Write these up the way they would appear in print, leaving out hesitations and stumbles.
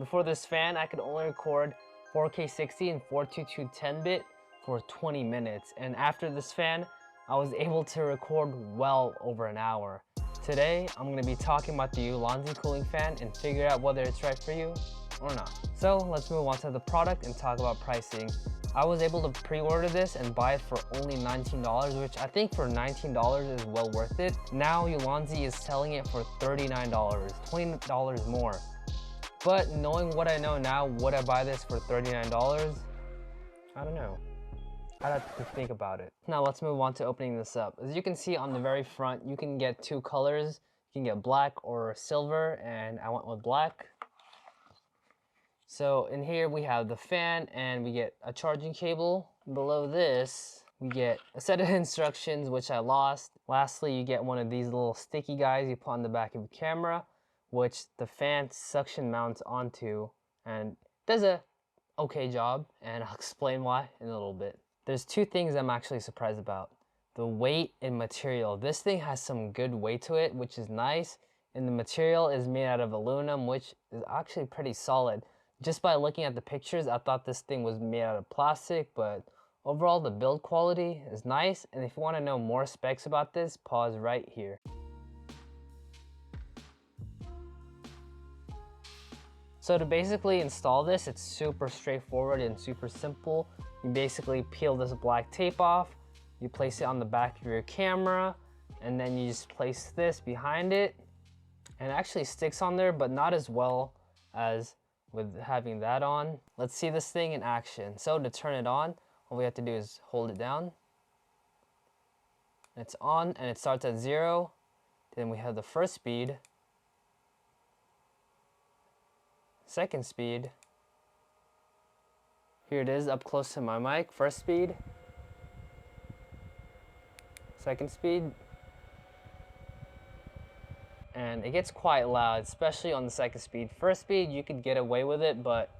Before this fan, I could only record 4K 60 and 422 10-bit for 20 minutes. And after this fan, I was able to record well over an hour. Today, I'm going to be talking about the Ulanzi cooling fan and figure out whether it's right for you or not. So let's move on to the product and talk about pricing. I was able to pre-order this and buy it for only $19, which I think for $19 is well worth it. Now Ulanzi is selling it for $39, $20 more. But knowing what I know now, would I buy this for $39? I don't know. I'd have to think about it. Now let's move on to opening this up. As you can see on the very front, you can get two colors. You can get black or silver, and I went with black. So in here we have the fan and we get a charging cable. Below this, we get a set of instructions, which I lost. Lastly, you get one of these little sticky guys you put on the back of your camera, which the fan suction mounts onto and does a okay job, and I'll explain why in a little bit. There's two things I'm actually surprised about. The weight and material. This thing has some good weight to it, which is nice, and the material is made out of aluminum, which is actually pretty solid. Just by looking at the pictures, I thought this thing was made out of plastic, but overall the build quality is nice, and if you want to know more specs about this, pause right here. So to basically install this, it's super straightforward and super simple. You basically peel this black tape off, you place it on the back of your camera, and then you just place this behind it, and it actually sticks on there, but not as well as with having that on. Let's see this thing in action. So to turn it on, all we have to do is hold it down. It's on and it starts at 0. Then we have the first speed, second speed. Here it is up close to my mic. First speed, second speed. And it gets quite loud, especially on the second speed. First speed, you could get away with it, but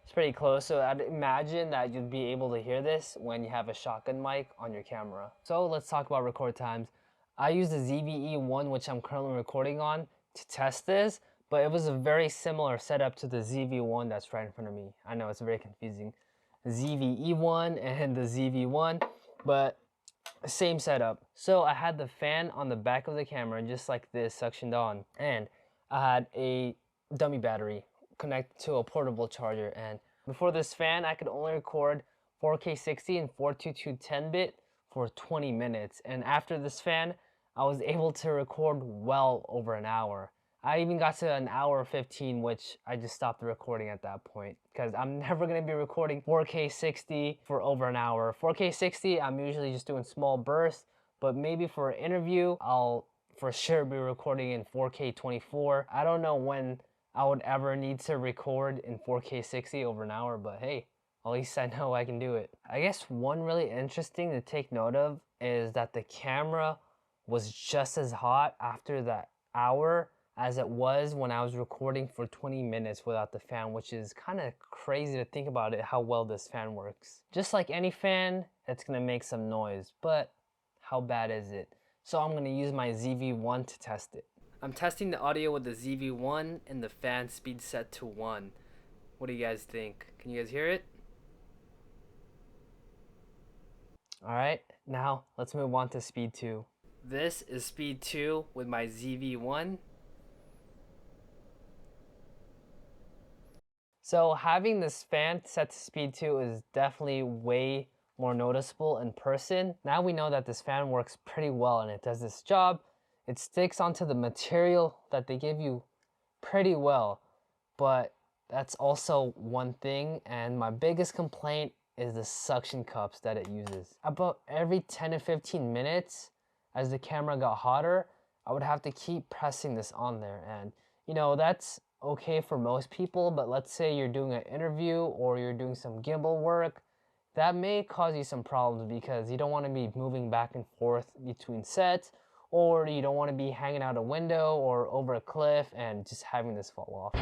it's pretty close. So I'd imagine that you'd be able to hear this when you have a shotgun mic on your camera. So let's talk about record times. I used the ZV-E1, which I'm currently recording on, to test this, but it was a very similar setup to the ZV-1 that's right in front of me. I know it's very confusing. ZV-E1 and the ZV-1, but same setup. So I had the fan on the back of the camera just like this, suctioned on, and I had a dummy battery connected to a portable charger. And before this fan, I could only record 4K 60 and 422 10-bit for 20 minutes. And after this fan, I was able to record well over an hour. I even got to an hour 15, which I just stopped the recording at that point because I'm never going to be recording 4K 60 for over an hour. 4K 60, I'm usually just doing small bursts, but maybe for an interview, I'll for sure be recording in 4K 24. I don't know when I would ever need to record in 4K 60 over an hour, but hey, at least I know I can do it. I guess one really interesting to take note of is that the camera was just as hot after that hour as it was when I was recording for 20 minutes without the fan, which is kind of crazy to think about it, how well this fan works. Just like any fan, it's gonna make some noise, but how bad is it? So I'm gonna use my ZV-1 to test it. I'm testing the audio with the ZV-1 and the fan speed set to 1. What do you guys think? Can you guys hear it? Alright, now let's move on to speed 2. This is speed 2 with my ZV-1. So having this fan set to speed 2 is definitely way more noticeable in person. Now we know that this fan works pretty well and it does this job. It sticks onto the material that they give you pretty well, but that's also one thing, and my biggest complaint is the suction cups that it uses. About every 10 to 15 minutes, as the camera got hotter, I would have to keep pressing this on there, and you know, that's okay for most people, but let's say you're doing an interview or you're doing some gimbal work, that may cause you some problems because you don't want to be moving back and forth between sets, or you don't want to be hanging out a window or over a cliff and just having this fall off.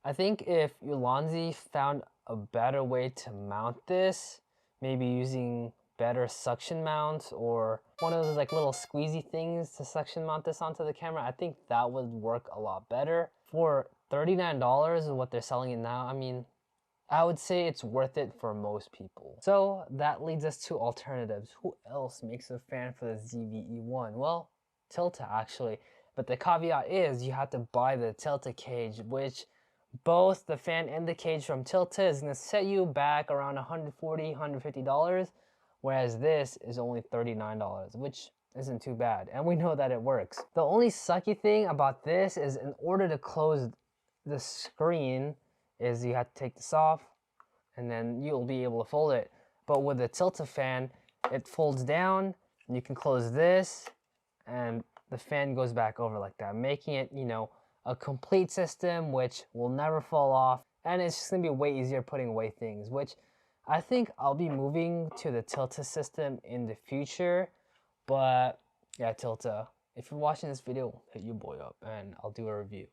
I think if Ulanzi found a better way to mount this, maybe using better suction mount or one of those like little squeezy things to suction mount this onto the camera, I think that would work a lot better. For $39 is what they're selling it now. I mean, I would say it's worth it for most people. So that leads us to alternatives. Who else makes a fan for the ZV-E1? Well, Tilta actually. But the caveat is you have to buy the Tilta cage, which both the fan and the cage from Tilta is going to set you back around $140, $150, whereas this is only $39, which isn't too bad. And we know that it works. The only sucky thing about this is in order to close the screen is you have to take this off and then you'll be able to fold it. But with the Tilta fan, it folds down and you can close this and the fan goes back over like that, making it, you know, a complete system which will never fall off, and it's just gonna be way easier putting away things, which I think I'll be moving to the Tilta system in the future. But yeah, Tilta, if you're watching this video, hit your boy up and I'll do a review.